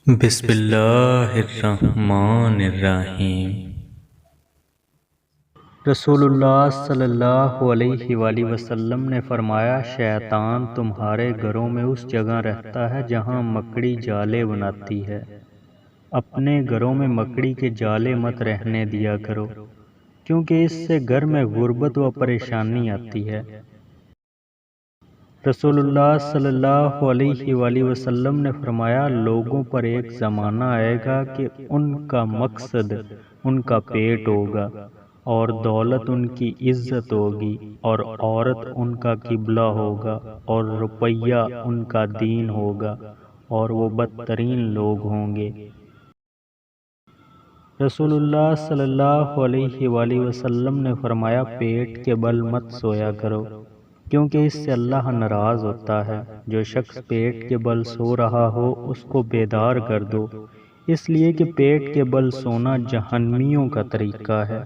بسم اللہ الرحمن الرحیم۔ رسول اللہ صلی اللہ علیہ وآلہ وسلم نے فرمایا، شیطان تمہارے گھروں میں اس جگہ رہتا ہے جہاں مکڑی جالے بناتی ہے۔ اپنے گھروں میں مکڑی کے جالے مت رہنے دیا کرو، کیونکہ اس سے گھر میں غربت و پریشانی آتی ہے۔ رسول اللہ صلی اللہ علیہ وآلہ وسلم نے فرمایا، لوگوں پر ایک زمانہ آئے گا کہ ان کا مقصد ان کا پیٹ ہوگا، اور دولت ان کی عزت ہوگی، اور عورت ان کا قبلہ ہوگا، اور روپیہ ان کا دین ہوگا، اور وہ بدترین لوگ ہوں گے۔ رسول اللہ صلی اللہ علیہ وآلہ وسلم نے فرمایا، پیٹ کے بل مت سویا کرو، کیونکہ اس سے اللہ ناراض ہوتا ہے۔ جو شخص پیٹ کے بل سو رہا ہو اس کو بیدار کر دو، اس لیے کہ پیٹ کے بل سونا جہنمیوں کا طریقہ ہے۔